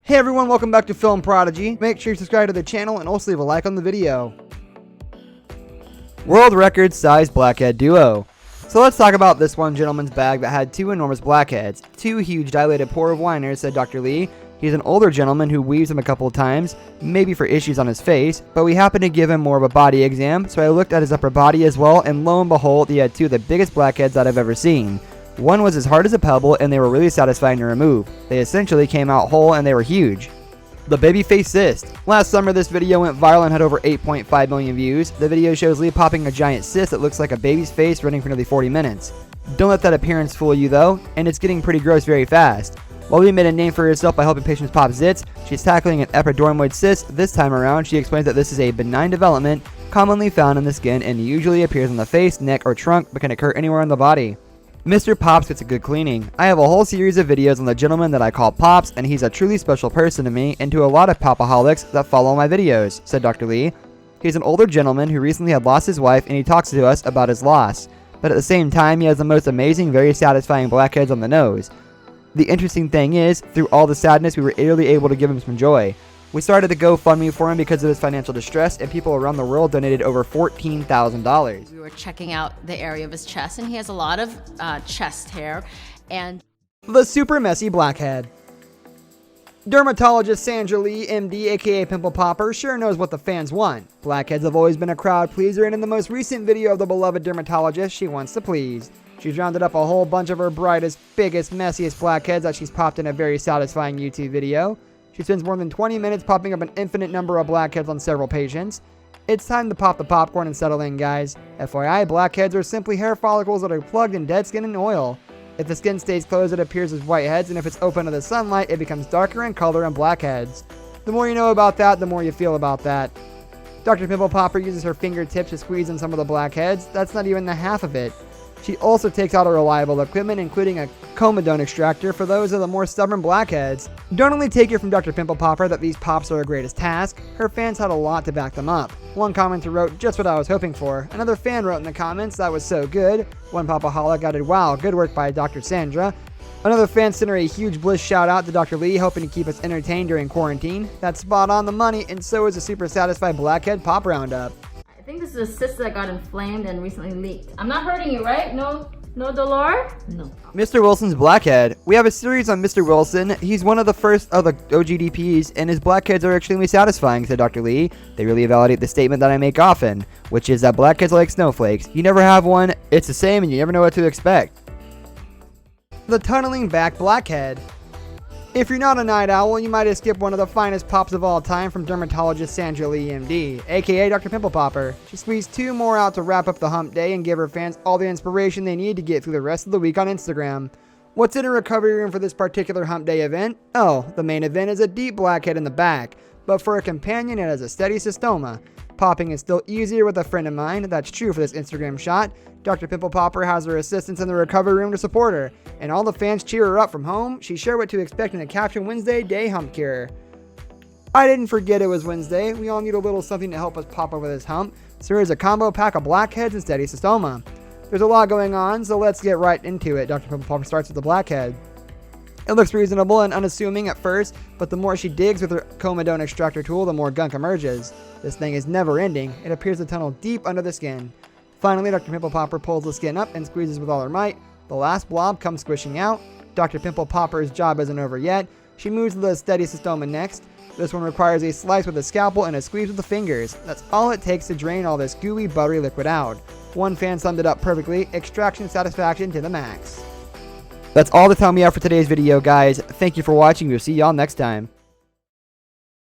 Hey everyone, welcome back to Film Prodigy. Make sure you subscribe to the channel and also leave a like on the video. World record size blackhead duo. So let's talk about this one gentleman's bag that had two enormous blackheads. Two huge dilated pour of whiners, said Dr. Lee. He's an older gentleman who weaves them a couple of times, maybe for issues on his face, but we happened to give him more of a body exam, so I looked at his upper body as well, and lo and behold, he had two of the biggest blackheads that I've ever seen. One was as hard as a pebble, and they were really satisfying to remove. They essentially came out whole, and they were huge. The baby face cyst. Last summer, this video went viral and had over 8.5 million views. The video shows Lee popping a giant cyst that looks like a baby's face running for nearly 40 minutes. Don't let that appearance fool you though, and it's getting pretty gross very fast. While Lee made a name for herself by helping patients pop zits, she's tackling an epidermoid cyst. This time around, she explains that this is a benign development commonly found in the skin and usually appears on the face, neck, or trunk, but can occur anywhere on the body. Mr. Pops gets a good cleaning. I have a whole series of videos on the gentleman that I call Pops, and he's a truly special person to me and to a lot of popaholics that follow my videos, said Dr. Lee. He's an older gentleman who recently had lost his wife, and he talks to us about his loss. But at the same time, he has the most amazing, very satisfying blackheads on the nose. The interesting thing is, through all the sadness, we were really able to give him some joy. We started the GoFundMe for him because of his financial distress, and people around the world donated over $14,000. We were checking out the area of his chest, and he has a lot of chest hair. And the super messy blackhead. Dermatologist Sandra Lee, MD, aka Pimple Popper, sure knows what the fans want. Blackheads have always been a crowd pleaser, and in the most recent video of the beloved dermatologist, she wants to please. She's rounded up a whole bunch of her brightest, biggest, messiest blackheads that she's popped in a very satisfying YouTube video. She spends more than 20 minutes popping up an infinite number of blackheads on several patients. It's time to pop the popcorn and settle in, guys. FYI, blackheads are simply hair follicles that are plugged in dead skin and oil. If the skin stays closed, it appears as whiteheads, and if it's open to the sunlight, it becomes darker in color and blackheads. The more you know about that, the more you feel about that. Dr. Pimple Popper uses her fingertips to squeeze in some of the blackheads. That's not even the half of it. She also takes out a reliable equipment, including a comedone extractor for those of the more stubborn blackheads. Don't only take it from Dr. Pimple Popper that these pops are her greatest task, her fans had a lot to back them up. One commenter wrote, "Just what I was hoping for." Another fan wrote in the comments, "That was so good." One popaholic added, "Wow, good work by Dr. Sandra." Another fan sent her a huge bliss shout out to Dr. Lee, hoping to keep us entertained during quarantine. That's spot on the money, and so is a super satisfied blackhead pop roundup. I think this is a cyst that got inflamed and recently leaked. I'm not hurting you, right? No dolor? No. Mr. Wilson's blackhead. We have a series on Mr. Wilson. He's one of the first of the OGDPs, and his blackheads are extremely satisfying, said Dr. Lee. They really validate the statement that I make often, which is that blackheads are like snowflakes. You never have one, it's the same, and you never know what to expect. The tunneling back blackhead. If you're not a night owl, you might have skipped one of the finest pops of all time from dermatologist Sandra Lee, MD, aka Dr. Pimple Popper. She squeezed two more out to wrap up the hump day and give her fans all the inspiration they need to get through the rest of the week on Instagram. What's in a recovery room for this particular hump day event? Oh, the main event is a deep blackhead in the back, but for a companion it has a steady cystoma. Popping is still easier with a friend of mine. That's true for this Instagram shot. Dr. Pimple Popper has her assistants in the recovery room to support her, and all the fans cheer her up from home. She shared what to expect in the caption, "Wednesday Day Hump Cure." I didn't forget it was Wednesday. We all need a little something to help us pop over this hump, so here's a combo pack of blackheads and steady cystoma. There's a lot going on, so let's get right into it. Dr. Pimple Popper starts with the blackhead. It looks reasonable and unassuming at first, but the more she digs with her comedone extractor tool, the more gunk emerges. This thing is never ending. It appears to tunnel deep under the skin. Finally, Dr. Pimple Popper pulls the skin up and squeezes with all her might. The last blob comes squishing out. Dr. Pimple Popper's job isn't over yet. She moves to the steady cystoma next. This one requires a slice with a scalpel and a squeeze with the fingers. That's all it takes to drain all this gooey, buttery liquid out. One fan summed it up perfectly. Extraction satisfaction to the max. That's all the time we have for today's video, guys. Thank you for watching. We'll see y'all next time.